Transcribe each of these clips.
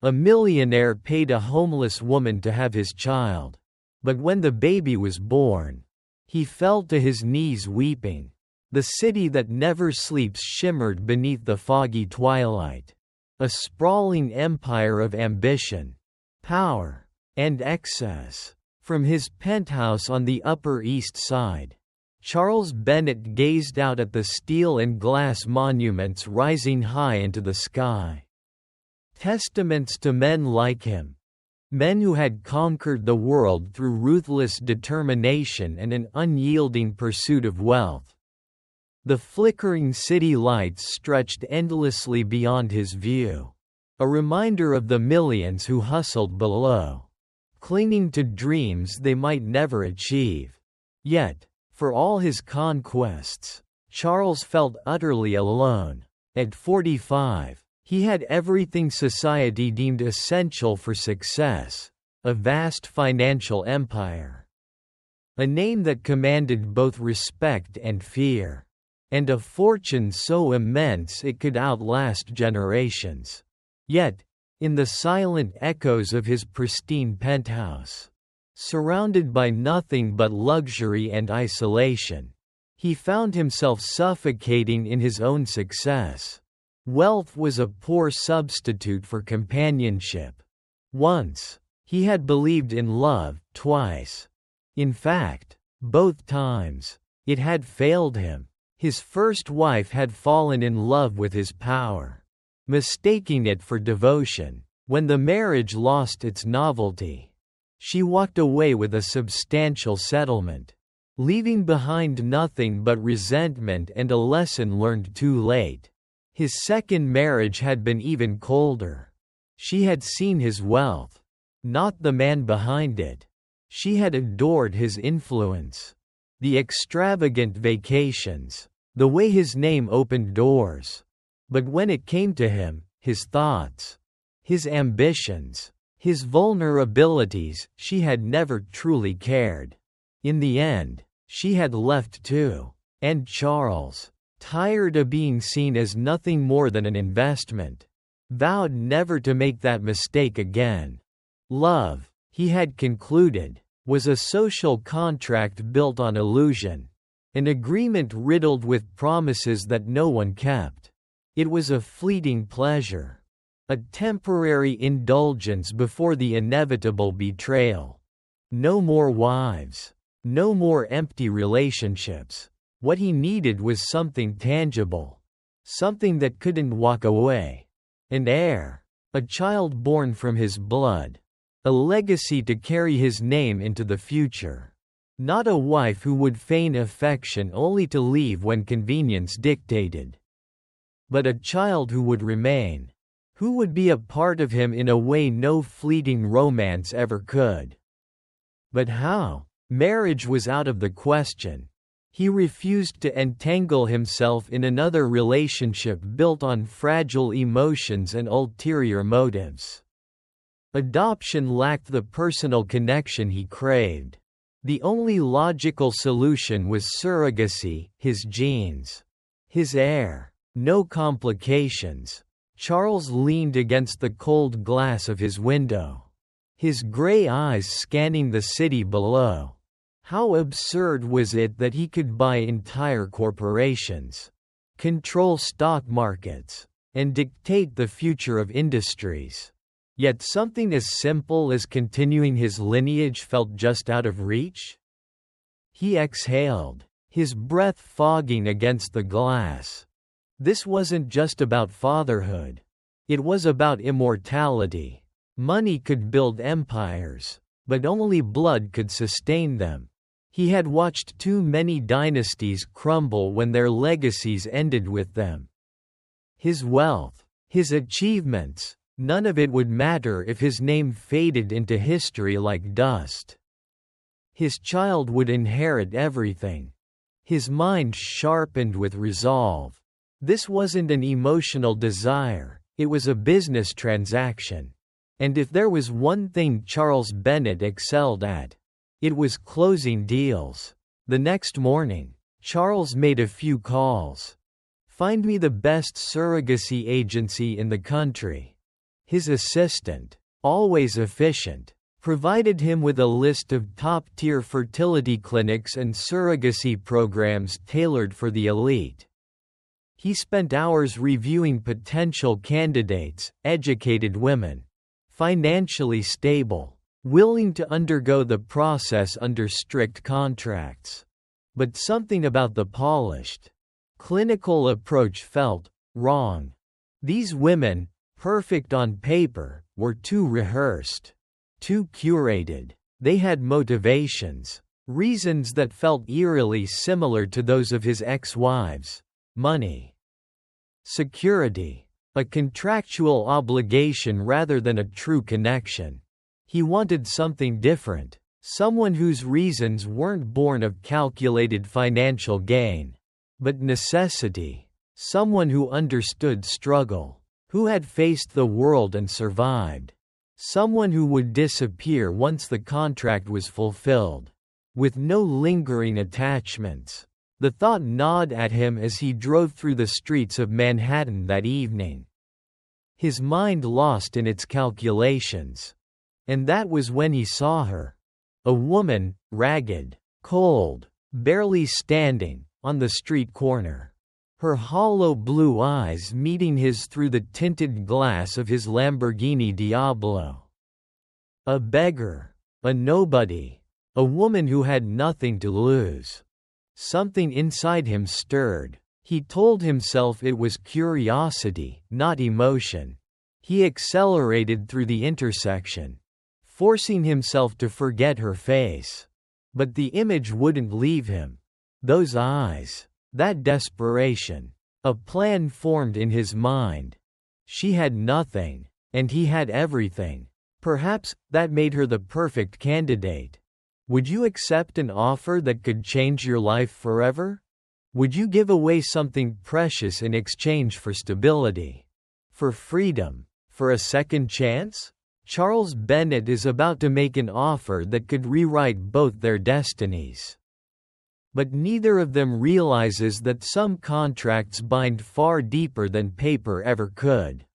A millionaire paid a homeless woman to have his child. But when the baby was born, he fell to his knees weeping. The city that never sleeps shimmered beneath the foggy twilight. A sprawling empire of ambition, power, and excess. From his penthouse on the Upper East Side, Charles Bennett gazed out at the steel and glass monuments rising high into the sky. Testaments to men like him. Men who had conquered the world through ruthless determination and an unyielding pursuit of wealth. The flickering city lights stretched endlessly beyond his view, a reminder of the millions who hustled below, clinging to dreams they might never achieve. Yet, for all his conquests, Charles felt utterly alone. At 45, he had everything society deemed essential for success: a vast financial empire, a name that commanded both respect and fear, and a fortune so immense it could outlast generations. Yet, in the silent echoes of his pristine penthouse, surrounded by nothing but luxury and isolation, he found himself suffocating in his own success. Wealth was a poor substitute for companionship. Once, he had believed in love; twice, in fact, both times, it had failed him. His first wife had fallen in love with his power, mistaking it for devotion. When the marriage lost its novelty, she walked away with a substantial settlement, leaving behind nothing but resentment and a lesson learned too late. His second marriage had been even colder. She had seen his wealth, not the man behind it. She had adored his influence, the extravagant vacations, the way his name opened doors. But when it came to him, his thoughts, his ambitions, his vulnerabilities, she had never truly cared. In the end, she had left too. And Charles, tired of being seen as nothing more than an investment, vowed never to make that mistake again. Love, he had concluded, was a social contract built on illusion, an agreement riddled with promises that no one kept. It was a fleeting pleasure, a temporary indulgence before the inevitable betrayal. No more wives, no more empty relationships. What he needed was something tangible, something that couldn't walk away. An heir, a child born from his blood, a legacy to carry his name into the future. Not a wife who would feign affection only to leave when convenience dictated, but a child who would remain, who would be a part of him in a way no fleeting romance ever could. But how? Marriage was out of the question. He refused to entangle himself in another relationship built on fragile emotions and ulterior motives. Adoption lacked the personal connection he craved. The only logical solution was surrogacy, his genes, his heir. No complications. Charles leaned against the cold glass of his window, his gray eyes scanning the city below. How absurd was it that he could buy entire corporations, control stock markets, and dictate the future of industries. Yet something as simple as continuing his lineage felt just out of reach? He exhaled, his breath fogging against the glass. This wasn't just about fatherhood. It was about immortality. Money could build empires, but only blood could sustain them. He had watched too many dynasties crumble when their legacies ended with them. His wealth, his achievements, none of it would matter if his name faded into history like dust. His child would inherit everything. His mind sharpened with resolve. This wasn't an emotional desire, it was a business transaction. And if there was one thing Charles Bennett excelled at, it was closing deals. The next morning, Charles made a few calls. "Find me the best surrogacy agency in the country." His assistant, always efficient, provided him with a list of top-tier fertility clinics and surrogacy programs tailored for the elite. He spent hours reviewing potential candidates, educated women, financially stable, willing to undergo the process under strict contracts. But something about the polished, clinical approach felt wrong. These women, perfect on paper, were too rehearsed, too curated. They had motivations, reasons that felt eerily similar to those of his ex-wives: money, security, a contractual obligation rather than a true connection. He wanted something different, someone whose reasons weren't born of calculated financial gain, but necessity, someone who understood struggle, who had faced the world and survived, someone who would disappear once the contract was fulfilled, with no lingering attachments. The thought gnawed at him as he drove through the streets of Manhattan that evening, his mind lost in its calculations. And that was when he saw her. A woman, ragged, cold, barely standing, on the street corner. Her hollow blue eyes meeting his through the tinted glass of his Lamborghini Diablo. A beggar. A nobody. A woman who had nothing to lose. Something inside him stirred. He told himself it was curiosity, not emotion. He accelerated through the intersection, forcing himself to forget her face. But the image wouldn't leave him. Those eyes. That desperation. A plan formed in his mind. She had nothing, and he had everything. Perhaps that made her the perfect candidate. Would you accept an offer that could change your life forever? Would you give away something precious in exchange for stability? For freedom? For a second chance? Charles Bennett is about to make an offer that could rewrite both their destinies. But neither of them realizes that some contracts bind far deeper than paper ever could.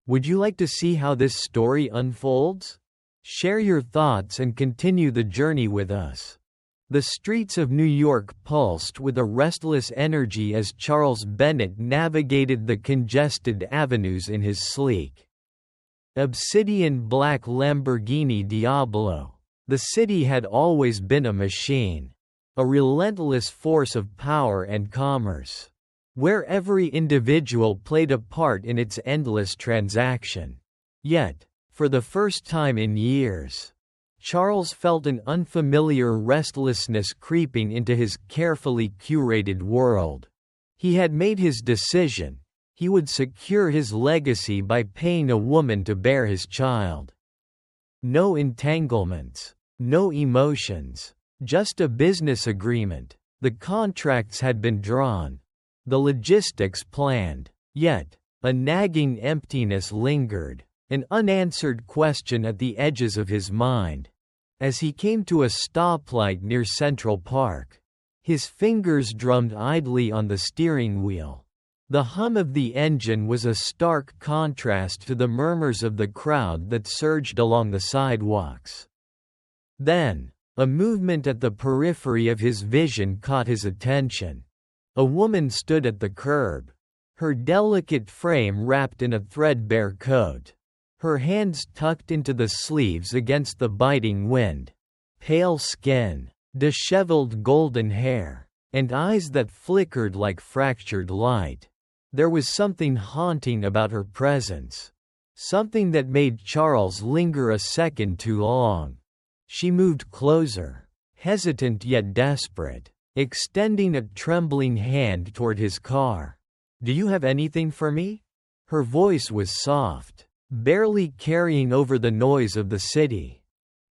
Would you like to see how this story unfolds? Share your thoughts and continue the journey with us. The streets of New York pulsed with a restless energy as Charles Bennett navigated the congested avenues in his sleek, obsidian black Lamborghini Diablo. The city had always been a machine, a relentless force of power and commerce, where every individual played a part in its endless transaction. Yet, for the first time in years, Charles felt an unfamiliar restlessness creeping into his carefully curated world. He had made his decision. He would secure his legacy by paying a woman to bear his child. No entanglements, no emotions, just a business agreement. The contracts had been drawn, the logistics planned, yet a nagging emptiness lingered, an unanswered question at the edges of his mind. As he came to a stoplight near Central Park, his fingers drummed idly on the steering wheel. The hum of the engine was a stark contrast to the murmurs of the crowd that surged along the sidewalks. Then, a movement at the periphery of his vision caught his attention. A woman stood at the curb, her delicate frame wrapped in a threadbare coat, her hands tucked into the sleeves against the biting wind. Pale skin, disheveled golden hair, and eyes that flickered like fractured light. There was something haunting about her presence, something that made Charles linger a second too long. She moved closer, hesitant yet desperate, extending a trembling hand toward his car. "Do you have anything for me?" Her voice was soft, barely carrying over the noise of the city.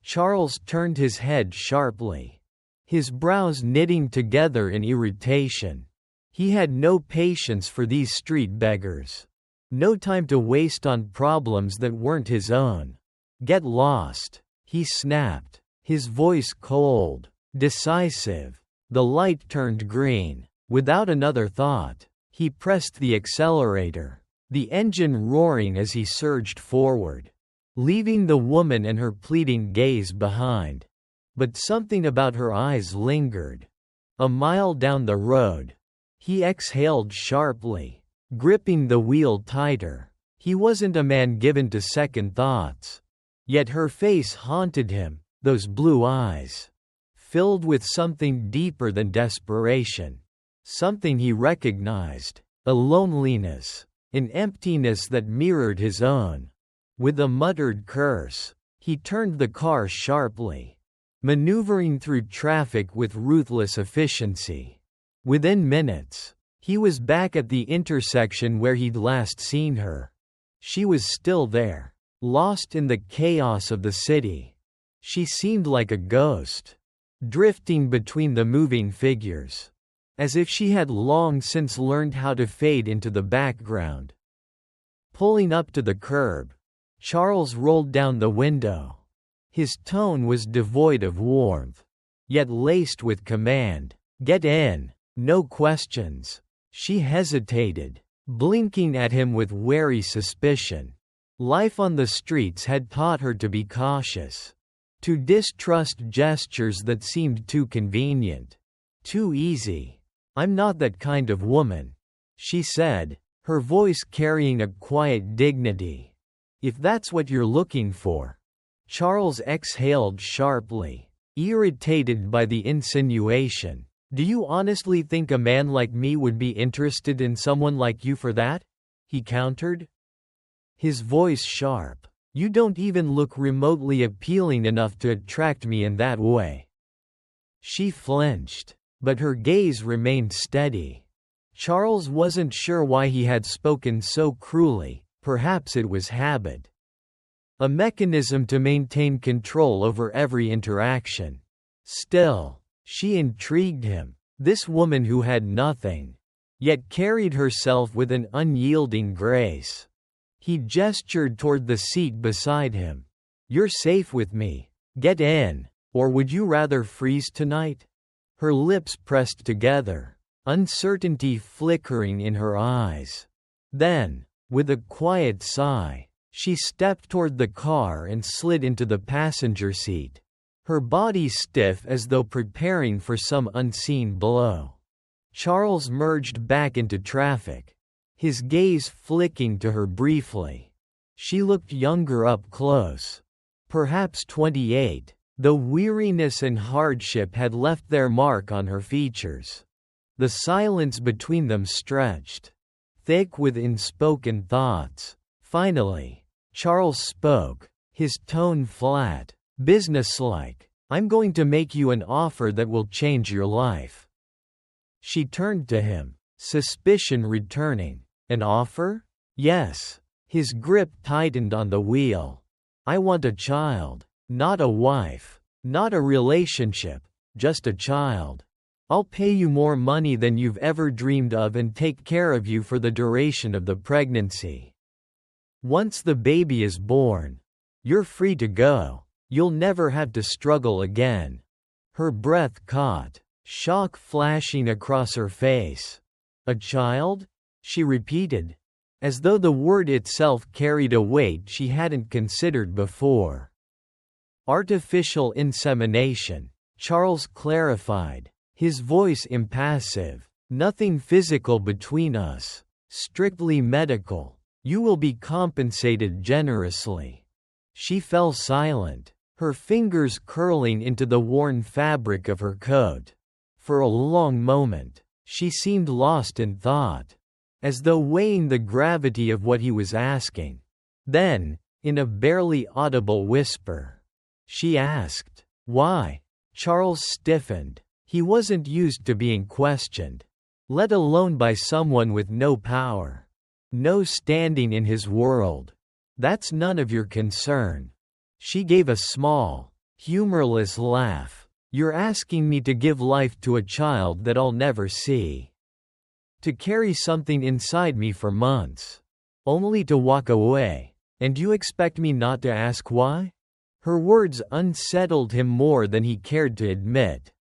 Charles turned his head sharply, his brows knitting together in irritation. He had no patience for these street beggars. No time to waste on problems that weren't his own. "Get lost," he snapped, his voice cold, decisive. The light turned green. Without another thought, he pressed the accelerator. the engine roaring as he surged forward, leaving the woman and her pleading gaze behind. But something about her eyes lingered. A mile down the road, he exhaled sharply, gripping the wheel tighter. He wasn't a man given to second thoughts. Yet her face haunted him, those blue eyes, filled with something deeper than desperation. Something he recognized, a loneliness, an emptiness that mirrored his own. With a muttered curse, he turned the car sharply, maneuvering through traffic with ruthless efficiency. Within minutes, he was back at the intersection where he'd last seen her. She was still there, lost in the chaos of the city. She seemed like a ghost, drifting between the moving figures, as if she had long since learned how to fade into the background. Pulling up to the curb, Charles rolled down the window. His tone was devoid of warmth, yet laced with command. "Get in, no questions." She hesitated, blinking at him with wary suspicion. Life on the streets had taught her to be cautious, to distrust gestures that seemed too convenient, too easy. "I'm not that kind of woman," she said, her voice carrying a quiet dignity. "If that's what you're looking for." Charles exhaled sharply, irritated by the insinuation. "Do you honestly think a man like me would be interested in someone like you for that?" he countered, his voice sharp. "You don't even look remotely appealing enough to attract me in that way." She flinched, but her gaze remained steady. Charles wasn't sure why he had spoken so cruelly. Perhaps it was habit, a mechanism to maintain control over every interaction. Still, she intrigued him, this woman who had nothing, yet carried herself with an unyielding grace. He gestured toward the seat beside him. "You're safe with me. Get in. Or would you rather freeze tonight?" Her lips pressed together, uncertainty flickering in her eyes. Then, with a quiet sigh, she stepped toward the car and slid into the passenger seat, her body stiff as though preparing for some unseen blow. Charles merged back into traffic, his gaze flicking to her briefly. She looked younger up close, perhaps 28, though weariness and hardship had left their mark on her features. The silence between them stretched, thick with unspoken thoughts. Finally, Charles spoke, his tone flat, businesslike. "I'm going to make you an offer that will change your life." She turned to him, suspicion returning. "An offer?" "Yes." His grip tightened on the wheel. "I want a child. Not a wife. Not a relationship. Just a child. I'll pay you more money than you've ever dreamed of and take care of you for the duration of the pregnancy. Once the baby is born, you're free to go. You'll never have to struggle again." Her breath caught, shock flashing across her face. "A child?" she repeated, as though the word itself carried a weight she hadn't considered before. "Artificial insemination," Charles clarified, his voice impassive. "Nothing physical between us. Strictly medical. You will be compensated generously." She fell silent, her fingers curling into the worn fabric of her coat. For a long moment, she seemed lost in thought, as though weighing the gravity of what he was asking. Then, in a barely audible whisper, she asked, "Why?" Charles stiffened. He wasn't used to being questioned, let alone by someone with no power, no standing in his world. "That's none of your concern." She gave a small, humorless laugh. "You're asking me to give life to a child that I'll never see. To carry something inside me for months. Only to walk away. And you expect me not to ask why?" Her words unsettled him more than he cared to admit.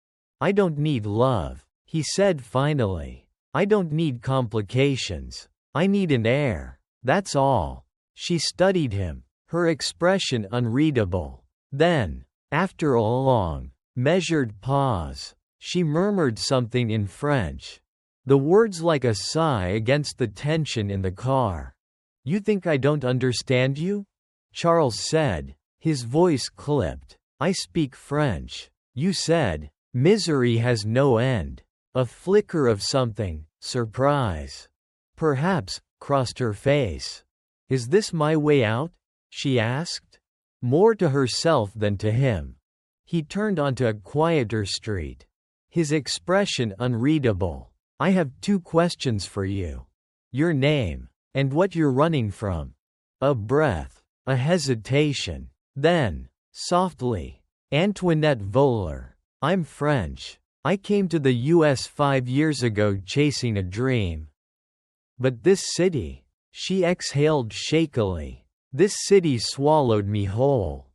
"I don't need love," he said finally. "I don't need complications. I need an heir." That's all. She studied him, her expression unreadable. Then, after a long, measured pause, she murmured something in French. The words like a sigh against the tension in the car. "You think I don't understand you?" Charles said, his voice clipped. "I speak French." "You said, misery has no end." A flicker of something, surprise, perhaps, crossed her face. "Is this my way out?" she asked, more to herself than to him. He turned onto a quieter street, his expression unreadable. "I have 2 questions for you. Your name, and what you're running from." A breath, a hesitation. Then, softly, "Antoinette Voller. I'm French. I came to the US 5 years ago chasing a dream. But this city," she exhaled shakily, "this city swallowed me whole."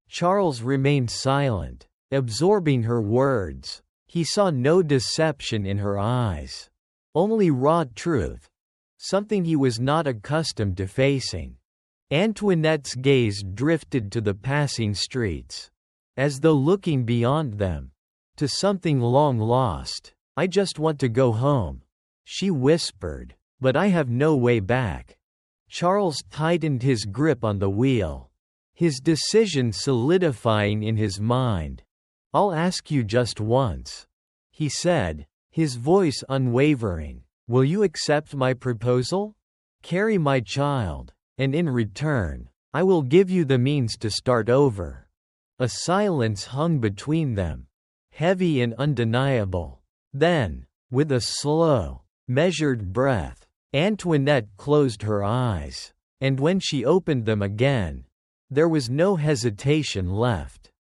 Charles remained silent, absorbing her words. He saw no deception in her eyes. Only raw truth. Something he was not accustomed to facing. Antoinette's gaze drifted to the passing streets, as though looking beyond them, to something long lost. "I just want to go home," she whispered, "but I have no way back." Charles tightened his grip on the wheel, his decision solidifying in his mind. "I'll ask you just once," he said, his voice unwavering. "Will you accept my proposal? Carry my child, and in return, I will give you the means to start over." A silence hung between them, heavy and undeniable. Then, with a slow, measured breath, Antoinette closed her eyes, and when she opened them again, there was no hesitation left.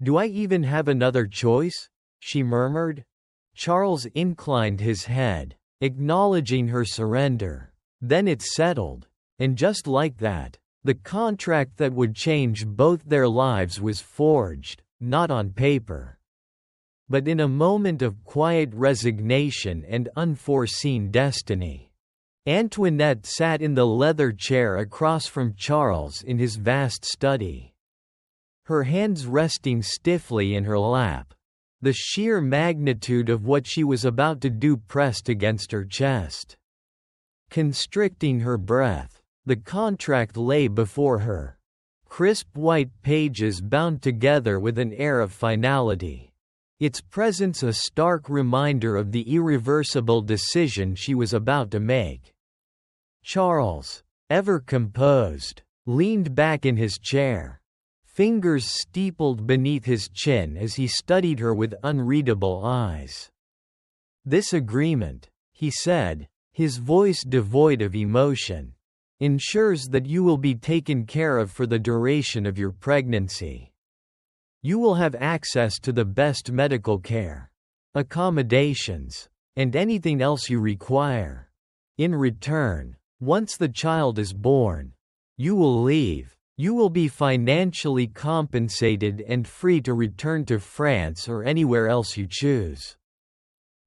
"Do I even have another choice?" she murmured. Charles inclined his head, acknowledging her surrender. Then it settled, and just like that, the contract that would change both their lives was forged, not on paper, but in a moment of quiet resignation and unforeseen destiny. Antoinette sat in the leather chair across from Charles in his vast study, her hands resting stiffly in her lap. The sheer magnitude of what she was about to do pressed against her chest, constricting her breath. The contract lay before her, crisp white pages bound together with an air of finality, its presence a stark reminder of the irreversible decision she was about to make. Charles, ever composed, leaned back in his chair, fingers steepled beneath his chin as he studied her with unreadable eyes. "This agreement," he said, his voice devoid of emotion, "ensures that you will be taken care of for the duration of your pregnancy. You will have access to the best medical care, accommodations, and anything else you require. In return, once the child is born, you will leave. You will be financially compensated and free to return to France or anywhere else you choose."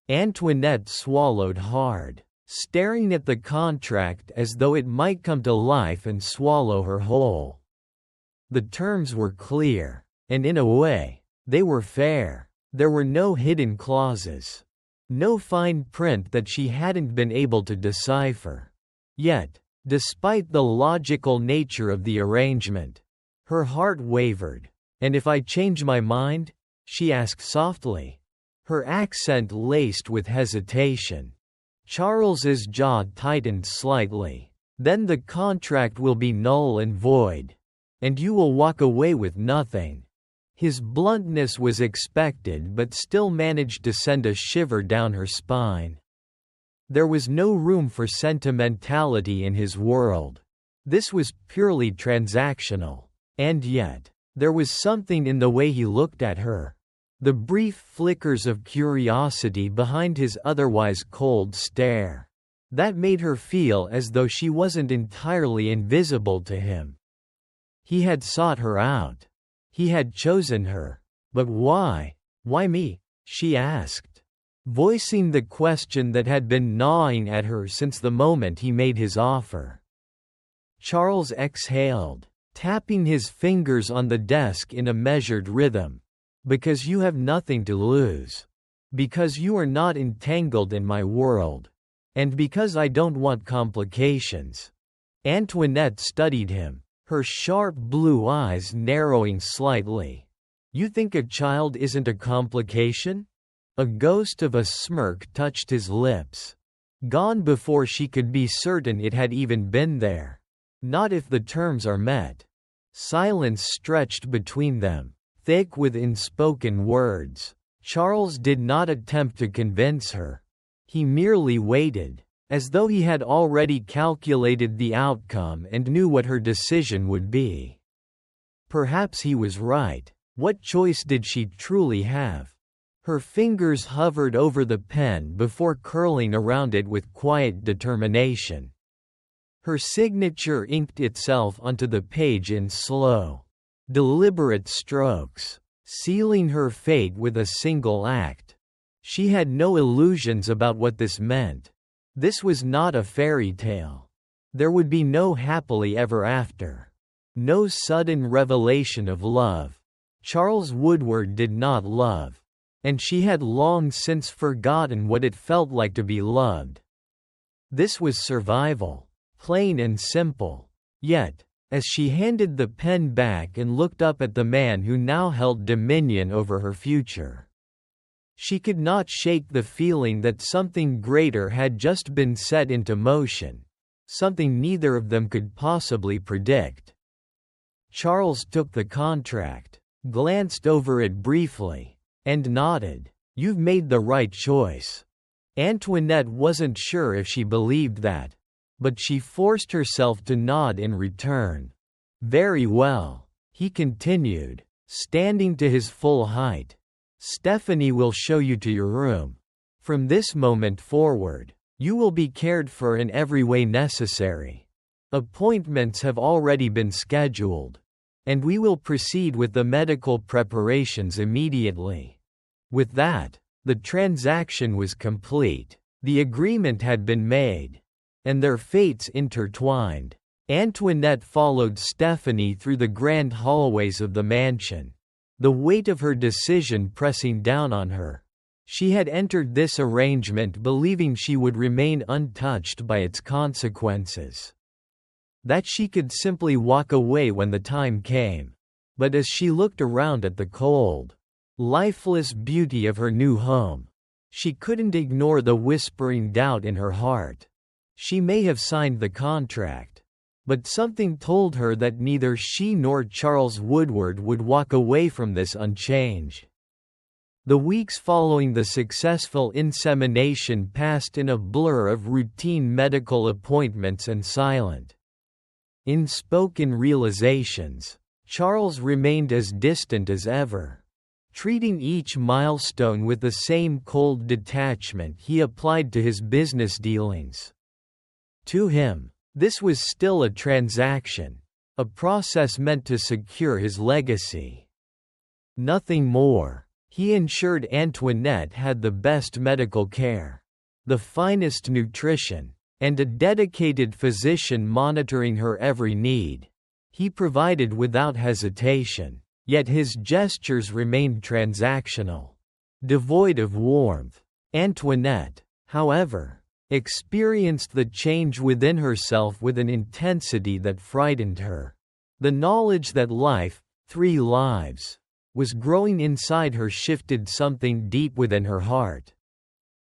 Antoinette swallowed hard, staring at the contract as though it might come to life and swallow her whole. The terms were clear, and in a way, they were fair. There were no hidden clauses, no fine print that she hadn't been able to decipher. Yet, despite the logical nature of the arrangement, her heart wavered. "And if I change my mind?" she asked softly, her accent laced with hesitation. Charles's jaw tightened slightly. "Then the contract will be null and void, and you will walk away with nothing." His bluntness was expected but still managed to send a shiver down her spine. There was no room for sentimentality in his world. This was purely transactional. And yet, there was something in the way he looked at her, the brief flickers of curiosity behind his otherwise cold stare, that made her feel as though she wasn't entirely invisible to him. He had sought her out. He had chosen her. But why? "Why me?" she asked, voicing the question that had been gnawing at her since the moment he made his offer. Charles exhaled, tapping his fingers on the desk in a measured rhythm. Because you have nothing to lose. Because you are not entangled in my world. And because I don't want complications. Antoinette studied him, her sharp blue eyes narrowing slightly. You think a child isn't a complication? A ghost of a smirk touched his lips. Gone before she could be certain it had even been there. Not if the terms are met. Silence stretched between them, thick with unspoken words. Charles did not attempt to convince her. He merely waited, as though he had already calculated the outcome and knew what her decision would be. Perhaps he was right. What choice did she truly have? Her fingers hovered over the pen before curling around it with quiet determination. Her signature inked itself onto the page in slow, deliberate strokes, sealing her fate with a single act. She had no illusions about what this meant. This was not a fairy tale. There would be no happily ever after. No sudden revelation of love. Charles Woodward did not love. And she had long since forgotten what it felt like to be loved. This was survival, plain and simple. Yet, as she handed the pen back and looked up at the man who now held dominion over her future, she could not shake the feeling that something greater had just been set into motion, something neither of them could possibly predict. Charles took the contract, glanced over it briefly, and nodded. You've made the right choice. Antoinette wasn't sure if she believed that, but she forced herself to nod in return. Very well, he continued, standing to his full height. Stephanie will show you to your room. From this moment forward, you will be cared for in every way necessary. Appointments have already been scheduled, and we will proceed with the medical preparations immediately. With that, the transaction was complete. The agreement had been made, and their fates intertwined. Antoinette followed Stephanie through the grand hallways of the mansion, the weight of her decision pressing down on her. She had entered this arrangement believing she would remain untouched by its consequences. That she could simply walk away when the time came. But as she looked around at the cold, lifeless beauty of her new home, she couldn't ignore the whispering doubt in her heart. She may have signed the contract, but something told her that neither she nor Charles Woodward would walk away from this unchanged. The weeks following the successful insemination passed in a blur of routine medical appointments and silent, unspoken realizations. Charles remained as distant as ever, treating each milestone with the same cold detachment he applied to his business dealings. To him, this was still a transaction, a process meant to secure his legacy. Nothing more. He ensured Antoinette had the best medical care, the finest nutrition, and a dedicated physician monitoring her every need. He provided without hesitation. Yet his gestures remained transactional, devoid of warmth. Antoinette, however, experienced the change within herself with an intensity that frightened her. The knowledge that life, 3 lives, was growing inside her shifted something deep within her heart.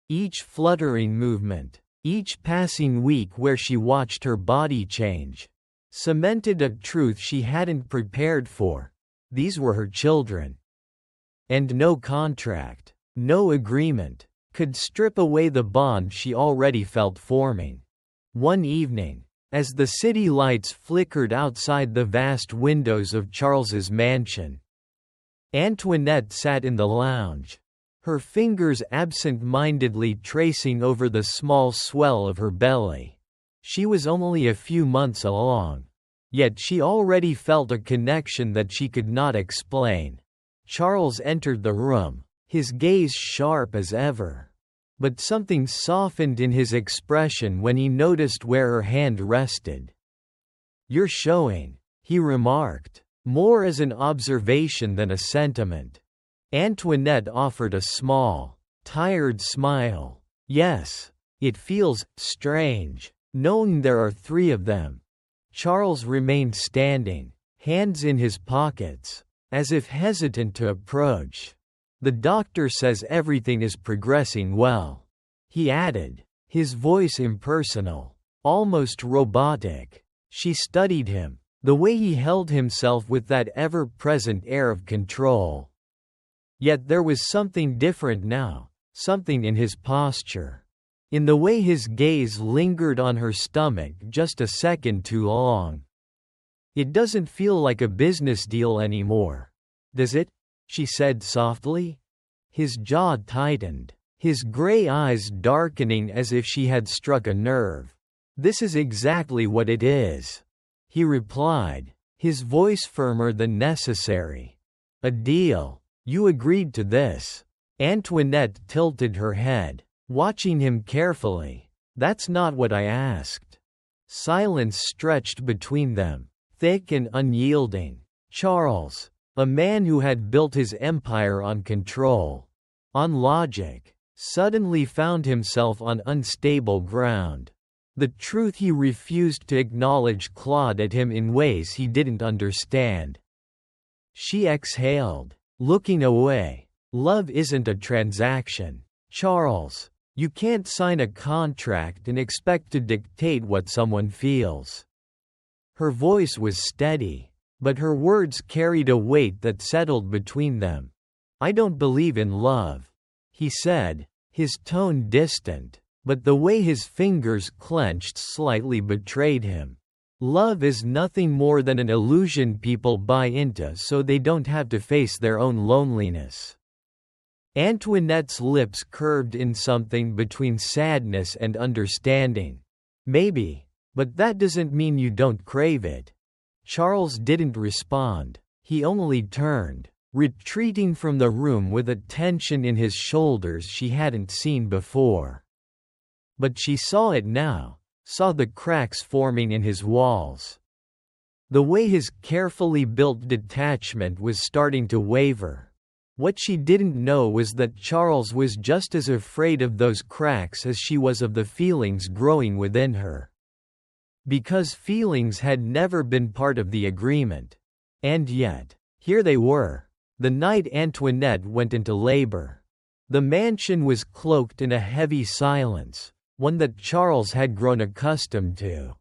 Each fluttering movement, each passing week where she watched her body change, cemented a truth she hadn't prepared for. These were her children. And no contract, no agreement, could strip away the bond she already felt forming. One evening, as the city lights flickered outside the vast windows of Charles's mansion, Antoinette sat in the lounge, her fingers absent-mindedly tracing over the small swell of her belly. She was only a few months along. Yet she already felt a connection that she could not explain. Charles entered the room, his gaze sharp as ever. But something softened in his expression when he noticed where her hand rested. "You're showing," he remarked, more as an observation than a sentiment. Antoinette offered a small, tired smile. "Yes. It feels strange, knowing there are 3 of them." Charles remained standing, hands in his pockets, as if hesitant to approach. "The doctor says everything is progressing well," he added, his voice impersonal, almost robotic. She studied him, the way he held himself with that ever-present air of control. Yet there was something different now, something in his posture. In the way his gaze lingered on her stomach just a second too long. "It doesn't feel like a business deal anymore, does it?" she said softly. His jaw tightened, his gray eyes darkening as if she had struck a nerve. "This is exactly what it is," he replied, his voice firmer than necessary. "A deal. You agreed to this." Antoinette tilted her head, watching him carefully. "That's not what I asked." Silence stretched between them, thick and unyielding. Charles, a man who had built his empire on control, on logic, suddenly found himself on unstable ground. The truth he refused to acknowledge clawed at him in ways he didn't understand. She exhaled, looking away. "Love isn't a transaction, Charles. You can't sign a contract and expect to dictate what someone feels." Her voice was steady, but her words carried a weight that settled between them. "I don't believe in love," he said, his tone distant, but the way his fingers clenched slightly betrayed him. "Love is nothing more than an illusion people buy into so they don't have to face their own loneliness." Antoinette's lips curved in something between sadness and understanding. "Maybe, but that doesn't mean you don't crave it." Charles didn't respond. He only turned, retreating from the room with a tension in his shoulders she hadn't seen before. But she saw it now, saw the cracks forming in his walls. The way his carefully built detachment was starting to waver. What she didn't know was that Charles was just as afraid of those cracks as she was of the feelings growing within her. Because feelings had never been part of the agreement. And yet, here they were, the night Antoinette went into labor. The mansion was cloaked in a heavy silence, one that Charles had grown accustomed to.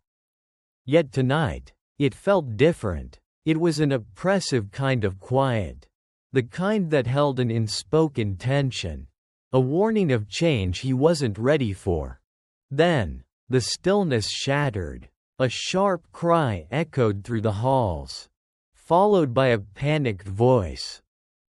Yet tonight, it felt different. It was an oppressive kind of quiet. The kind that held an unspoken tension. A warning of change he wasn't ready for. Then, the stillness shattered. A sharp cry echoed through the halls, followed by a panicked voice.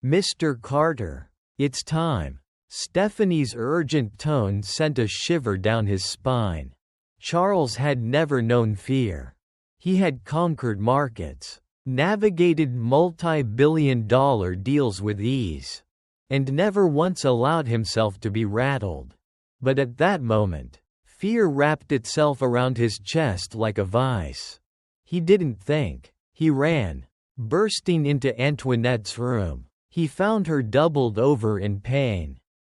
"Mr. Carter, it's time." Stephanie's urgent tone sent a shiver down his spine. Charles had never known fear. He had conquered markets, navigated multi-billion-dollar deals with ease, and never once allowed himself to be rattled. But at that moment, fear wrapped itself around his chest like a vice. He didn't think. He ran, bursting into Antoinette's room. He found her doubled over in pain,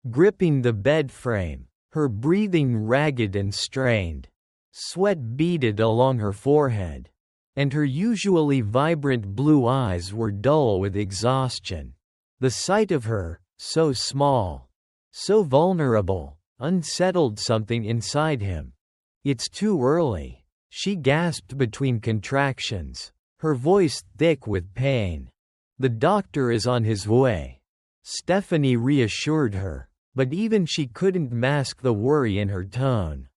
gripping the bed frame, her breathing ragged and strained. Sweat beaded along her forehead, and her usually vibrant blue eyes were dull with exhaustion. The sight of her, so small, so vulnerable, unsettled something inside him. "It's too early," she gasped between contractions, her voice thick with pain. "The doctor is on his way," Stephanie reassured her, but even she couldn't mask the worry in her tone.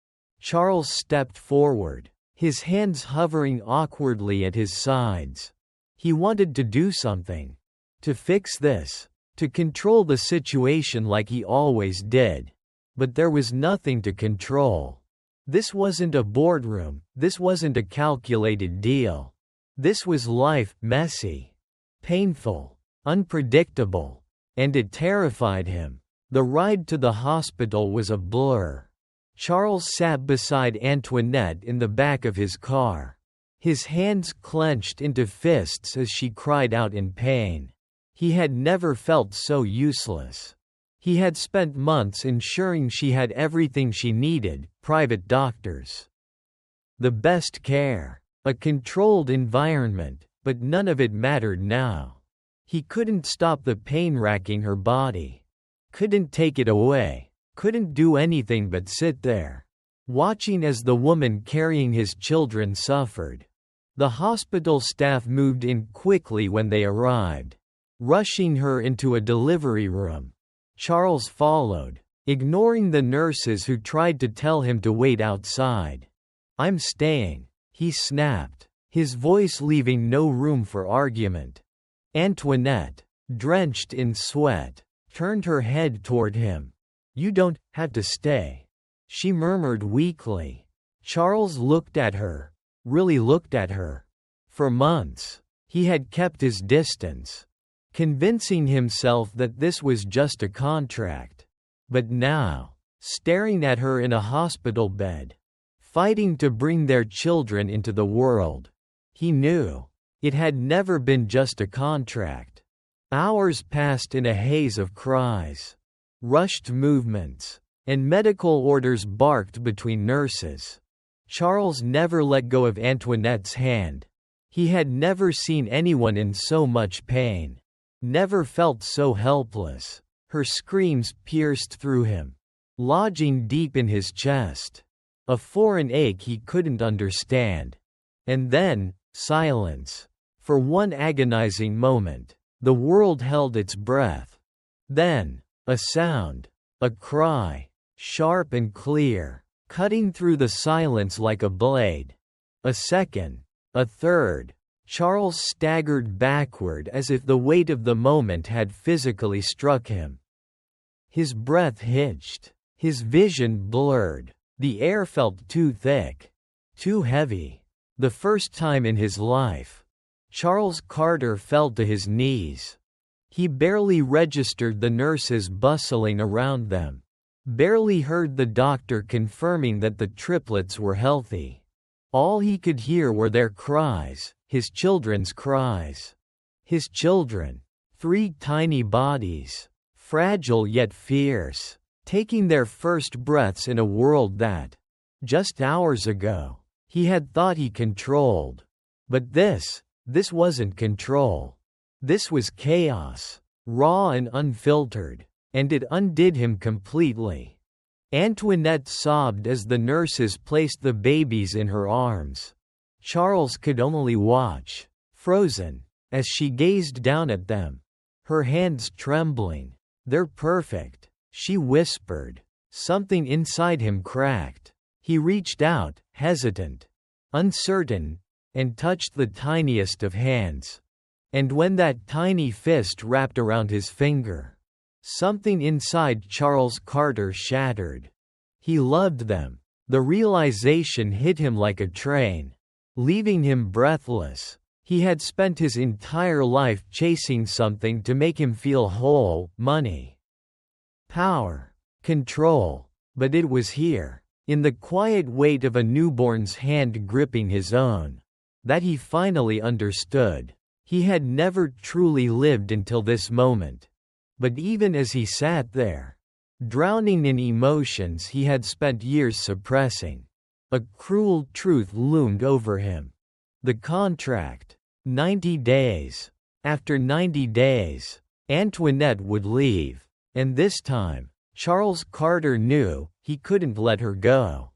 Charles stepped forward, his hands hovering awkwardly at his sides. He wanted to do something. To fix this. To control the situation like he always did. But there was nothing to control. This wasn't a boardroom, this wasn't a calculated deal. This was life, messy, painful, unpredictable, and it terrified him. The ride to the hospital was a blur. Charles sat beside Antoinette in the back of his car. His hands clenched into fists as she cried out in pain. He had never felt so useless. He had spent months ensuring she had everything she needed: private doctors, the best care, a controlled environment, but none of it mattered now. He couldn't stop the pain racking her body. Couldn't take it away. Couldn't do anything but sit there, watching as the woman carrying his children suffered. The hospital staff moved in quickly when they arrived, rushing her into a delivery room. Charles followed, ignoring the nurses who tried to tell him to wait outside. "I'm staying," he snapped, his voice leaving no room for argument. Antoinette, drenched in sweat, turned her head toward him. "You don't have to stay," she murmured weakly. Charles looked at her, really looked at her. For months, he had kept his distance, convincing himself that this was just a contract. But now, staring at her in a hospital bed, fighting to bring their children into the world, he knew it had never been just a contract. Hours passed in a haze of cries, rushed movements, and medical orders barked between nurses. Charles never let go of Antoinette's hand. He had never seen anyone in so much pain. Never felt so helpless. Her screams pierced through him, lodging deep in his chest. A foreign ache he couldn't understand. And then, silence. For one agonizing moment, the world held its breath. Then, a sound. A cry. Sharp and clear, cutting through the silence like a blade. A second. A third. Charles staggered backward as if the weight of the moment had physically struck him. His breath hitched. His vision blurred. The air felt too thick. Too heavy. The first time in his life, Charles Carter fell to his knees. He barely registered the nurses bustling around them. Barely heard the doctor confirming that the triplets were healthy. All he could hear were their cries, his children's cries. His children. 3 tiny bodies, fragile yet fierce, taking their first breaths in a world that, just hours ago, he had thought he controlled. But this wasn't control. This was chaos, raw and unfiltered, and it undid him completely. Antoinette sobbed as the nurses placed the babies in her arms. Charles could only watch, frozen, as she gazed down at them, her hands trembling. "They're perfect," she whispered. Something inside him cracked. He reached out, hesitant, uncertain, and touched the tiniest of hands. And when that tiny fist wrapped around his finger, something inside Charles Carter shattered. He loved them. The realization hit him like a train, leaving him breathless. He had spent his entire life chasing something to make him feel whole: money, power, control. But it was here, in the quiet weight of a newborn's hand gripping his own, that he finally understood. He had never truly lived until this moment. But even as he sat there, drowning in emotions he had spent years suppressing, a cruel truth loomed over him. The contract. 90 days. After 90 days, Antoinette would leave. And this time, Charles Carter knew he couldn't let her go.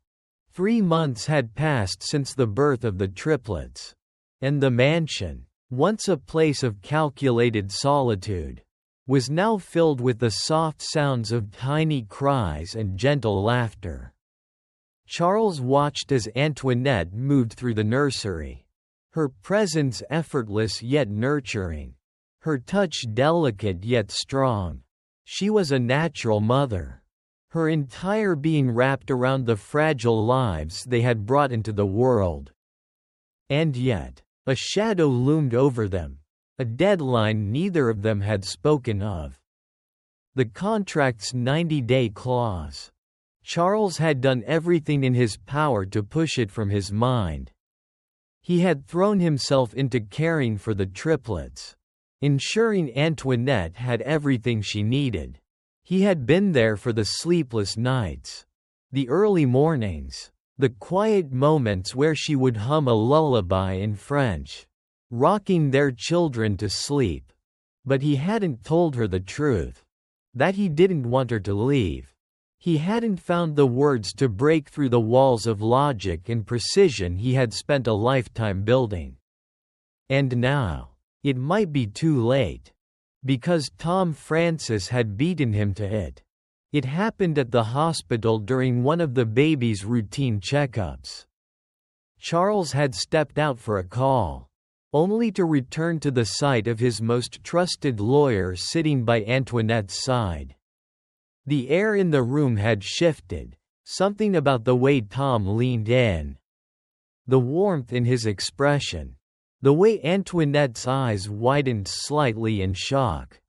3 months had passed since the birth of the triplets. And the mansion, once a place of calculated solitude, was now filled with the soft sounds of tiny cries and gentle laughter. Charles watched as Antoinette moved through the nursery, her presence effortless yet nurturing, her touch delicate yet strong. She was a natural mother, her entire being wrapped around the fragile lives they had brought into the world. And yet, a shadow loomed over them, a deadline neither of them had spoken of. The contract's 90-day clause. Charles had done everything in his power to push it from his mind. He had thrown himself into caring for the triplets, ensuring Antoinette had everything she needed. He had been there for the sleepless nights, the early mornings, the quiet moments where she would hum a lullaby in French, rocking their children to sleep. But he hadn't told her the truth. That he didn't want her to leave. He hadn't found the words to break through the walls of logic and precision he had spent a lifetime building. And now, it might be too late. Because Tom Francis had beaten him to it. It happened at the hospital during one of the baby's routine checkups. Charles had stepped out for a call, only to return to the sight of his most trusted lawyer sitting by Antoinette's side. The air in the room had shifted, something about the way Tom leaned in. The warmth in his expression. The way Antoinette's eyes widened slightly in shock.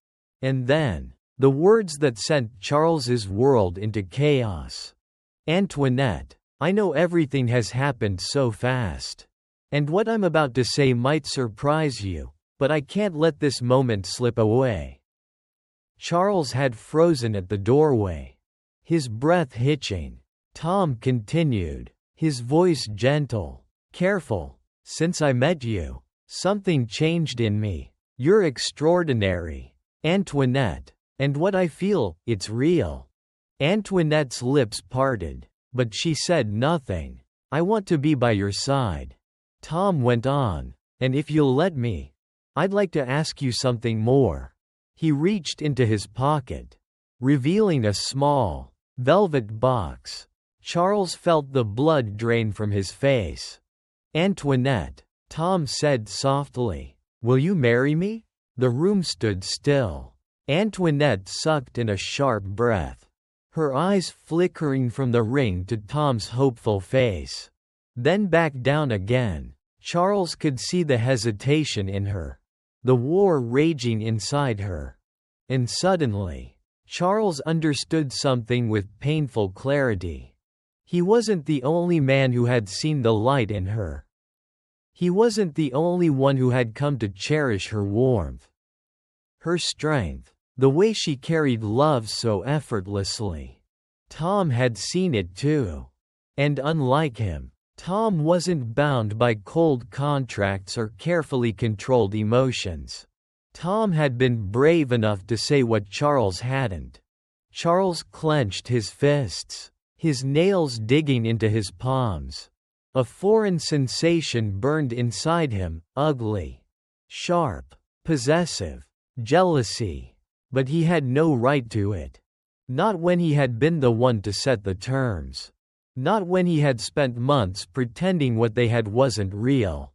And then, the words that sent Charles's world into chaos. "Antoinette, I know everything has happened so fast. And what I'm about to say might surprise you, but I can't let this moment slip away." Charles had frozen at the doorway, his breath hitching. Tom continued, his voice gentle, careful. "Since I met you, something changed in me. You're extraordinary, Antoinette. And what I feel, it's real." Antoinette's lips parted, but she said nothing. "I want to be by your side," Tom went on, "and if you'll let me, I'd like to ask you something more." He reached into his pocket, revealing a small, velvet box. Charles felt the blood drain from his face. "Antoinette," Tom said softly, "will you marry me?" The room stood still. Antoinette sucked in a sharp breath, her eyes flickering from the ring to Tom's hopeful face. Then back down again. Charles could see the hesitation in her, the war raging inside her. And suddenly, Charles understood something with painful clarity. He wasn't the only man who had seen the light in her. He wasn't the only one who had come to cherish her warmth, her strength, the way she carried love so effortlessly. Tom had seen it too. And unlike him, Tom wasn't bound by cold contracts or carefully controlled emotions. Tom had been brave enough to say what Charles hadn't. Charles clenched his fists, his nails digging into his palms. A foreign sensation burned inside him, ugly, sharp, possessive, jealousy. But he had no right to it. Not when he had been the one to set the terms. Not when he had spent months pretending what they had wasn't real.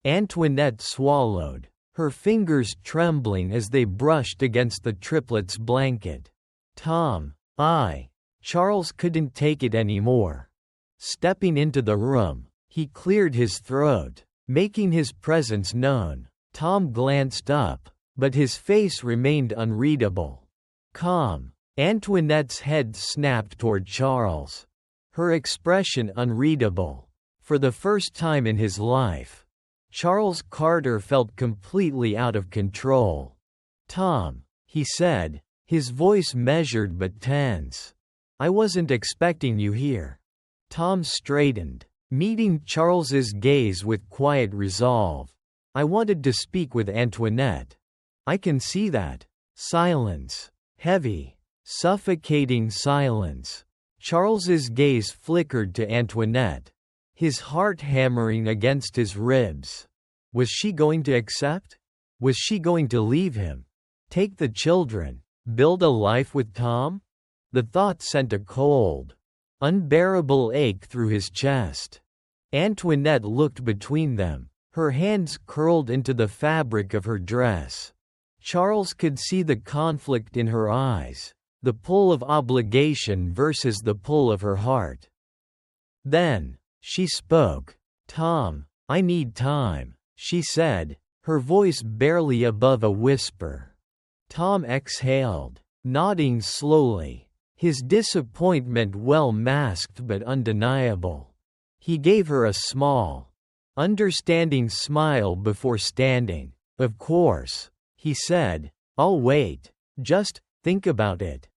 Antoinette swallowed, her fingers trembling as they brushed against the triplets' blanket. Charles couldn't take it anymore. Stepping into the room, he cleared his throat, making his presence known. Tom glanced up, but his face remained unreadable. Calm. Antoinette's head snapped toward Charles, her expression unreadable. For the first time in his life, Charles Carter felt completely out of control. "Tom," he said, his voice measured but tense. "I wasn't expecting you here." Tom straightened, meeting Charles's gaze with quiet resolve. "I wanted to speak with Antoinette." "I can see that." Silence. Heavy, suffocating silence. Charles's gaze flickered to Antoinette, his heart hammering against his ribs. Was she going to accept? Was she going to leave him? Take the children? Build a life with Tom? The thought sent a cold, unbearable ache through his chest. Antoinette looked between them, her hands curled into the fabric of her dress. Charles could see the conflict in her eyes, the pull of obligation versus the pull of her heart. Then, she spoke. "Tom, I need time," she said, her voice barely above a whisper. Tom exhaled, nodding slowly, his disappointment well masked but undeniable. He gave her a small, understanding smile before standing. "Of course," he said. "I'll wait. Just think about it."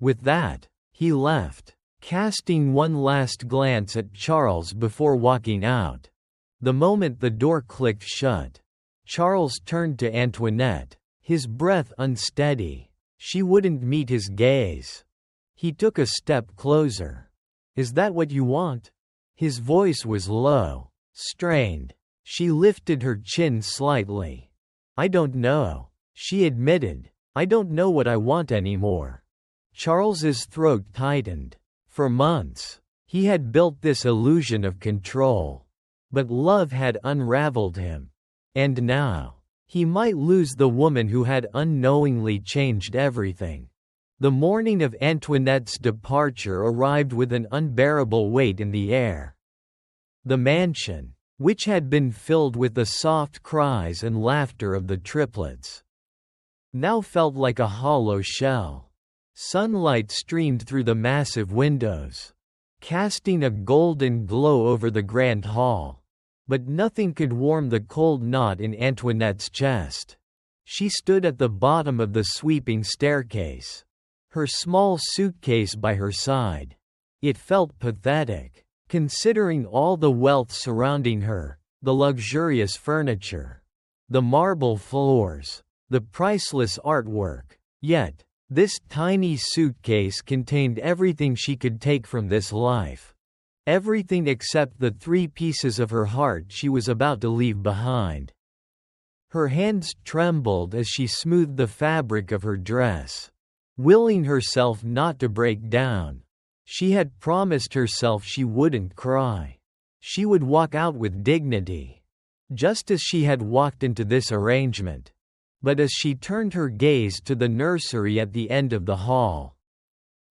With that, he left, casting one last glance at Charles before walking out. The moment the door clicked shut, Charles turned to Antoinette, his breath unsteady. She wouldn't meet his gaze. He took a step closer. "Is that what you want?" His voice was low, strained. She lifted her chin slightly. "I don't know," she admitted. "I don't know what I want anymore." Charles's throat tightened. For months, he had built this illusion of control. But love had unraveled him. And now, he might lose the woman who had unknowingly changed everything. The morning of Antoinette's departure arrived with an unbearable weight in the air. The mansion, which had been filled with the soft cries and laughter of the triplets, now felt like a hollow shell. Sunlight streamed through the massive windows, casting a golden glow over the grand hall. But nothing could warm the cold knot in Antoinette's chest. She stood at the bottom of the sweeping staircase, her small suitcase by her side. It felt pathetic, considering all the wealth surrounding her, the luxurious furniture, the marble floors, the priceless artwork. Yet, this tiny suitcase contained everything she could take from this life. Everything except the 3 pieces of her heart she was about to leave behind. Her hands trembled as she smoothed the fabric of her dress, willing herself not to break down. She had promised herself she wouldn't cry. She would walk out with dignity, just as she had walked into this arrangement. But as she turned her gaze to the nursery at the end of the hall,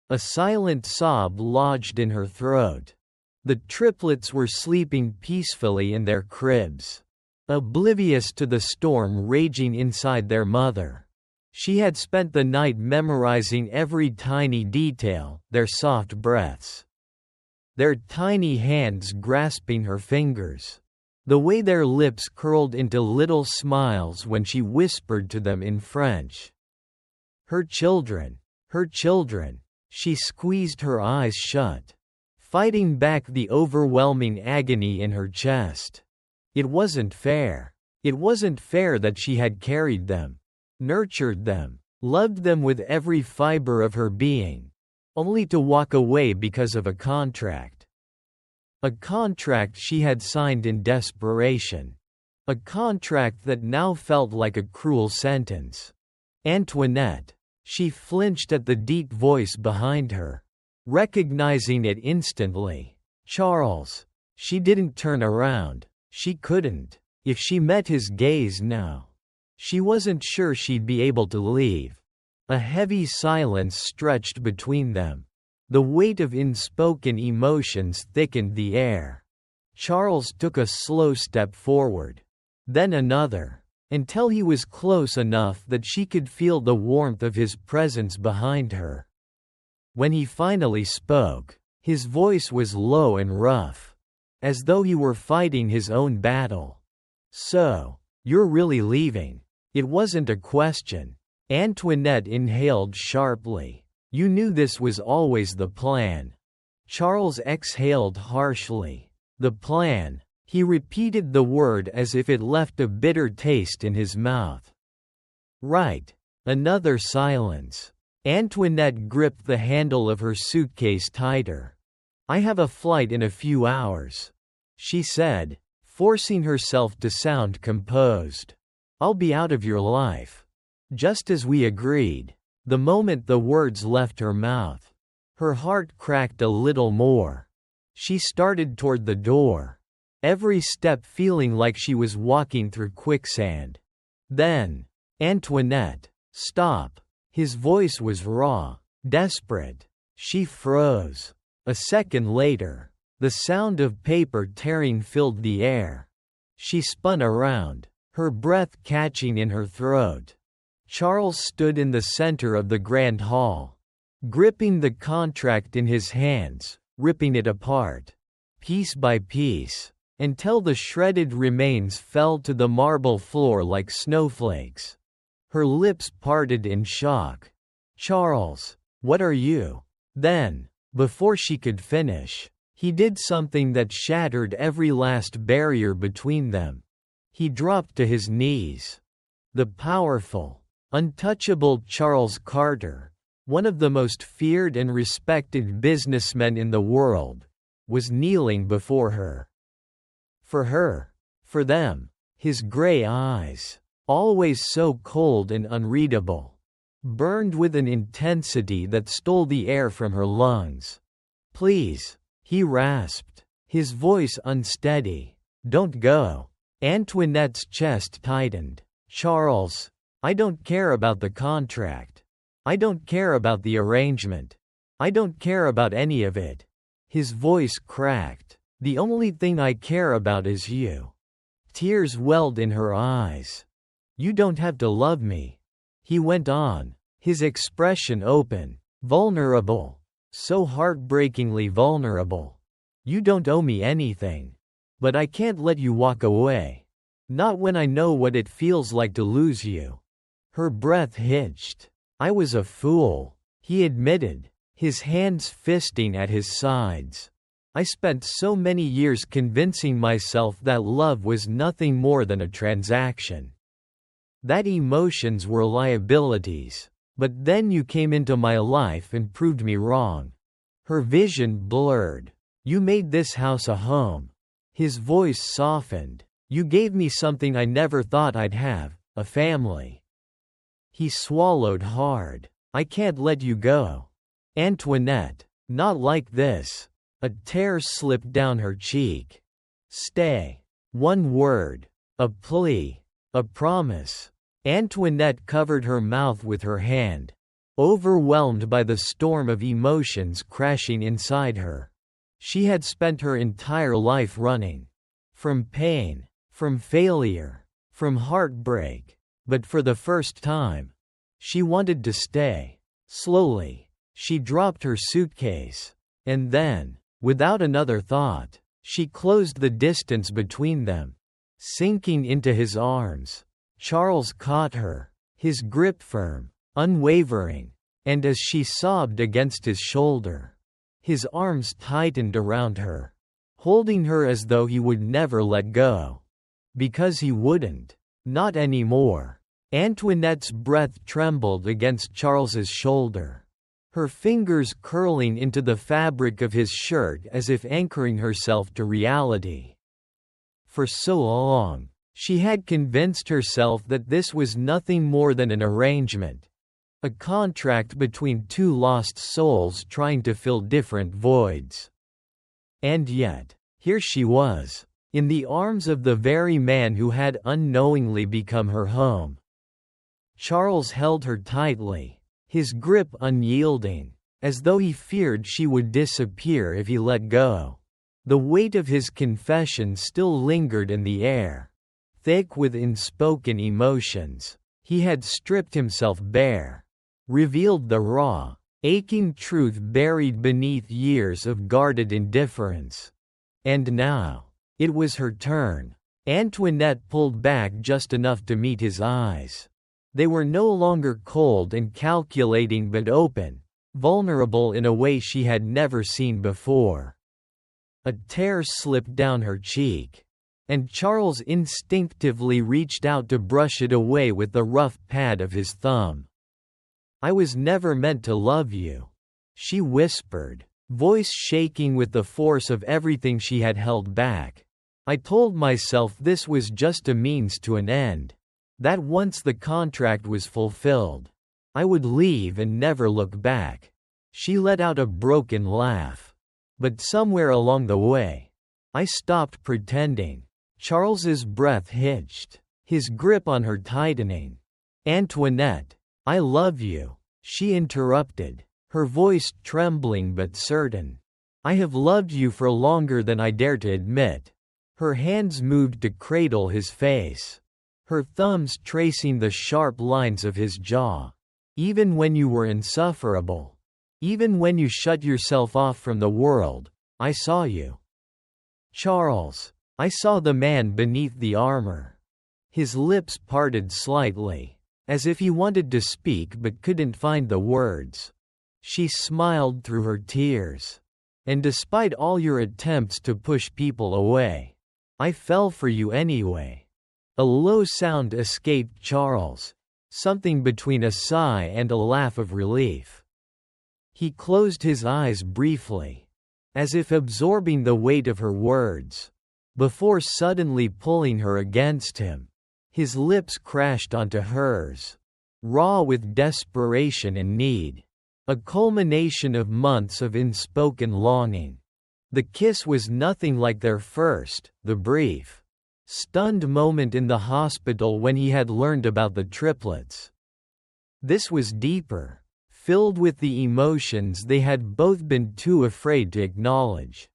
a silent sob lodged in her throat. The triplets were sleeping peacefully in their cribs, oblivious to the storm raging inside their mother. She had spent the night memorizing every tiny detail, their soft breaths, their tiny hands grasping her fingers, the way their lips curled into little smiles when she whispered to them in French. Her children, her children. She squeezed her eyes shut, fighting back the overwhelming agony in her chest. It wasn't fair. It wasn't fair that she had carried them, nurtured them, loved them with every fiber of her being, only to walk away because of a contract. A contract she had signed in desperation. A contract that now felt like a cruel sentence. "Antoinette." She flinched at the deep voice behind her, recognizing it instantly. "Charles." She didn't turn around. She couldn't. If she met his gaze now, she wasn't sure she'd be able to leave. A heavy silence stretched between them. The weight of unspoken emotions thickened the air. Charles took a slow step forward, then another, until he was close enough that she could feel the warmth of his presence behind her. When he finally spoke, his voice was low and rough, as though he were fighting his own battle. "So, you're really leaving?" It wasn't a question. Antoinette inhaled sharply. "You knew this was always the plan." Charles exhaled harshly. "The plan." He repeated the word as if it left a bitter taste in his mouth. "Right." Another silence. Antoinette gripped the handle of her suitcase tighter. "I have a flight in a few hours," she said, forcing herself to sound composed. "I'll be out of your life. Just as we agreed." The moment the words left her mouth, her heart cracked a little more. She started toward the door, every step feeling like she was walking through quicksand. Then, "Antoinette, stop." His voice was raw, desperate. She froze. A second later, the sound of paper tearing filled the air. She spun around, her breath catching in her throat. Charles stood in the center of the grand hall, gripping the contract in his hands, ripping it apart, piece by piece. until the shredded remains fell to the marble floor like snowflakes. Her lips parted in shock. "Charles, what are you?" Then, before she could finish, he did something that shattered every last barrier between them. He dropped to his knees. The powerful, untouchable Charles Carter, one of the most feared and respected businessmen in the world, was kneeling before her. For her, for them, his gray eyes, always so cold and unreadable, burned with an intensity that stole the air from her lungs. "Please," he rasped, his voice unsteady. "Don't go." Antoinette's chest tightened. "Charles, I don't care about the contract. I don't care about the arrangement. I don't care about any of it." His voice cracked. "The only thing I care about is you." Tears welled in her eyes. "You don't have to love me," he went on, his expression open, vulnerable, so heartbreakingly vulnerable. "You don't owe me anything. But I can't let you walk away. Not when I know what it feels like to lose you." Her breath hitched. "I was a fool," he admitted, his hands fisting at his sides. "I spent so many years convincing myself that love was nothing more than a transaction. That emotions were liabilities. But then you came into my life and proved me wrong." Her vision blurred. "You made this house a home." His voice softened. "You gave me something I never thought I'd have, a family." He swallowed hard. "I can't let you go. Antoinette, not like this." A tear slipped down her cheek. "Stay." One word. A plea. A promise. Antoinette covered her mouth with her hand, overwhelmed by the storm of emotions crashing inside her. She had spent her entire life running. From pain. From failure. From heartbreak. But for the first time, she wanted to stay. Slowly, she dropped her suitcase. And then, without another thought, she closed the distance between them. Sinking into his arms, Charles caught her, his grip firm, unwavering, and as she sobbed against his shoulder, his arms tightened around her, holding her as though he would never let go. Because he wouldn't. Not anymore. Antoinette's breath trembled against Charles's shoulder, her fingers curling into the fabric of his shirt as if anchoring herself to reality. For so long, she had convinced herself that this was nothing more than an arrangement, a contract between two lost souls trying to fill different voids. And yet, here she was, in the arms of the very man who had unknowingly become her home. Charles held her tightly, his grip unyielding, as though he feared she would disappear if he let go. The weight of his confession still lingered in the air. Thick with unspoken emotions, he had stripped himself bare, revealed the raw, aching truth buried beneath years of guarded indifference. And now, it was her turn. Antoinette pulled back just enough to meet his eyes. They were no longer cold and calculating but open, vulnerable in a way she had never seen before. A tear slipped down her cheek, and Charles instinctively reached out to brush it away with the rough pad of his thumb. "I was never meant to love you," she whispered, voice shaking with the force of everything she had held back. "I told myself this was just a means to an end. That once the contract was fulfilled, I would leave and never look back." She let out a broken laugh. "But somewhere along the way, I stopped pretending." Charles's breath hitched, his grip on her tightening. "Antoinette, I love you," she interrupted, her voice trembling but certain. "I have loved you for longer than I dare to admit." Her hands moved to cradle his face, her thumbs tracing the sharp lines of his jaw. "Even when you were insufferable. Even when you shut yourself off from the world, I saw you." "Charles, I saw the man beneath the armor. His lips parted slightly, as if he wanted to speak but couldn't find the words. She smiled through her tears. And despite all your attempts to push people away, I fell for you anyway. A low sound escaped Charles, something between a sigh and a laugh of relief. He closed his eyes briefly, as if absorbing the weight of her words, before suddenly pulling her against him. His lips crashed onto hers, raw with desperation and need. A culmination of months of unspoken longing. The kiss was nothing like their first, the brief, stunned moment in the hospital when he had learned about the triplets. This was deeper, filled with the emotions they had both been too afraid to acknowledge.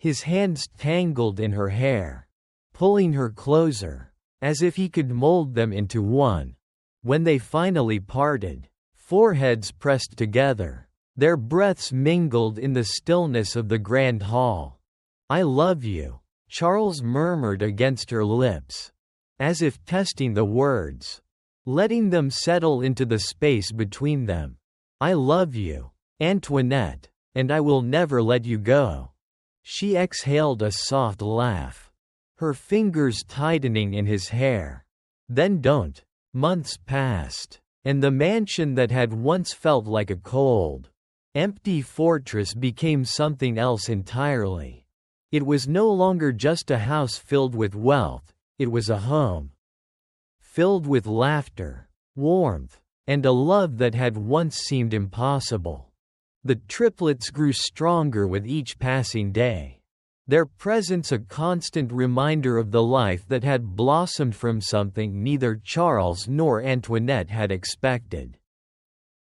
His hands tangled in her hair, pulling her closer, as if he could mold them into one. When they finally parted, foreheads pressed together, their breaths mingled in the stillness of the grand hall. I love you, Charles murmured against her lips, as if testing the words, letting them settle into the space between them. I love you, Antoinette, and I will never let you go. She exhaled a soft laugh, her fingers tightening in his hair. Then don't. Months passed, and the mansion that had once felt like a cold, empty fortress became something else entirely. It was no longer just a house filled with wealth, it was a home. Filled with laughter, warmth, and a love that had once seemed impossible. The triplets grew stronger with each passing day, their presence a constant reminder of the life that had blossomed from something neither Charles nor Antoinette had expected.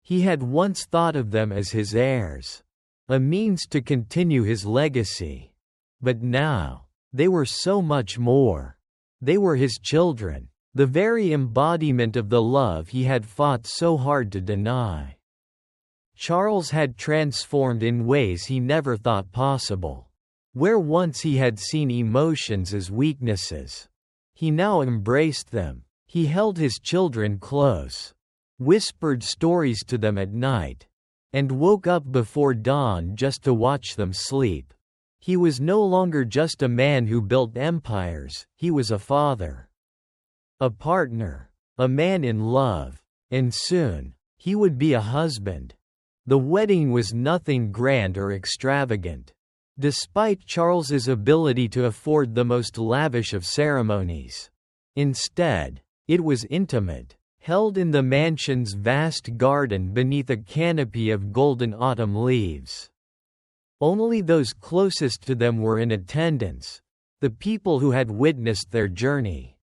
He had once thought of them as his heirs, a means to continue his legacy. But now, they were so much more. They were his children, the very embodiment of the love he had fought so hard to deny. Charles had transformed in ways he never thought possible. Where once he had seen emotions as weaknesses, he now embraced them. He held his children close, whispered stories to them at night, and woke up before dawn just to watch them sleep. He was no longer just a man who built empires, he was a father, a partner, a man in love, and soon, he would be a husband. The wedding was nothing grand or extravagant. Despite Charles's ability to afford the most lavish of ceremonies. Instead, it was intimate, held in the mansion's vast garden beneath a canopy of golden autumn leaves. Only those closest to them were in attendance, the people who had witnessed their journey,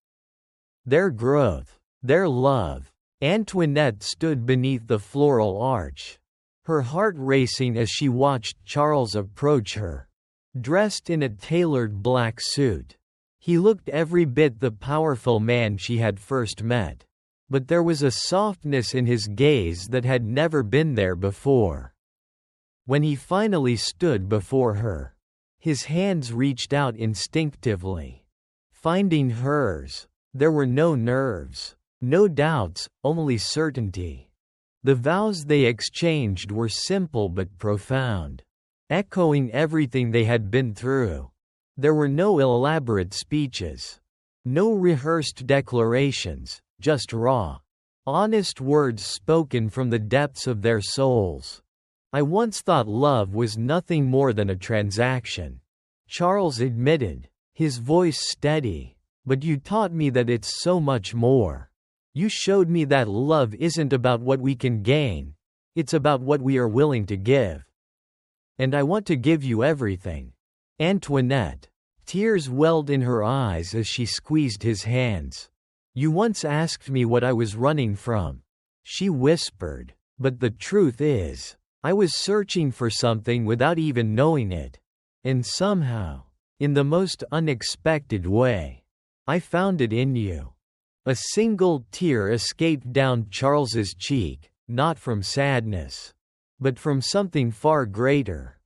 their growth, their love. Antoinette stood beneath the floral arch, her heart racing as she watched Charles approach her. Dressed in a tailored black suit, he looked every bit the powerful man she had first met. But there was a softness in his gaze that had never been there before. When he finally stood before her, his hands reached out instinctively, finding hers. There were no nerves, no doubts, only certainty. The vows they exchanged were simple but profound, echoing everything they had been through. There were no elaborate speeches, no rehearsed declarations, just raw, honest words spoken from the depths of their souls. I once thought love was nothing more than a transaction, Charles admitted, his voice steady, but you taught me that it's so much more. You showed me that love isn't about what we can gain, it's about what we are willing to give. And I want to give you everything. Antoinette. Tears welled in her eyes as she squeezed his hands. You once asked me what I was running from, she whispered, but the truth is, I was searching for something without even knowing it. And somehow, in the most unexpected way, I found it in you. A single tear escaped down Charles's cheek, not from sadness, but from something far greater.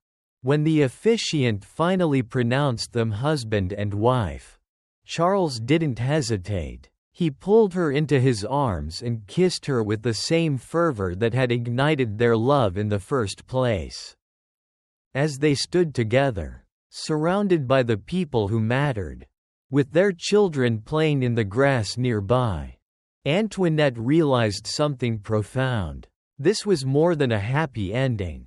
When the officiant finally pronounced them husband and wife, Charles didn't hesitate. He pulled her into his arms and kissed her with the same fervor that had ignited their love in the first place. As they stood together, surrounded by the people who mattered, with their children playing in the grass nearby, Antoinette realized something profound. This was more than a happy ending.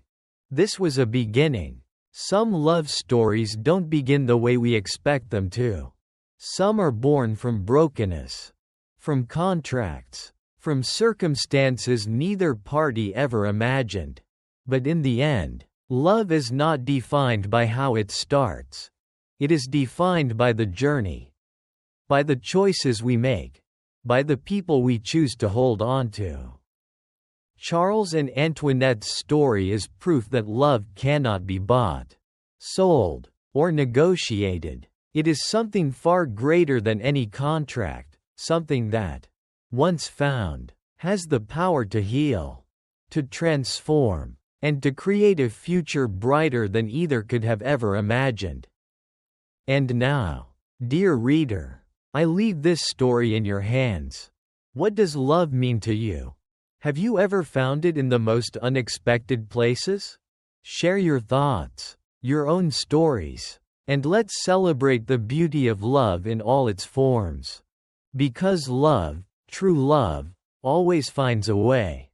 This was a beginning. Some love stories don't begin the way we expect them to. Some are born from brokenness, from contracts, from circumstances neither party ever imagined. But in the end, love is not defined by how it starts. It is defined by the journey, by the choices we make, by the people we choose to hold on to. Charles and Antoinette's story is proof that love cannot be bought, sold, or negotiated. It is something far greater than any contract, something that, once found, has the power to heal, to transform, and to create a future brighter than either could have ever imagined. And now, dear reader, I leave this story in your hands. What does love mean to you? Have you ever found it in the most unexpected places? Share your thoughts, your own stories, and let's celebrate the beauty of love in all its forms. Because love, true love, always finds a way.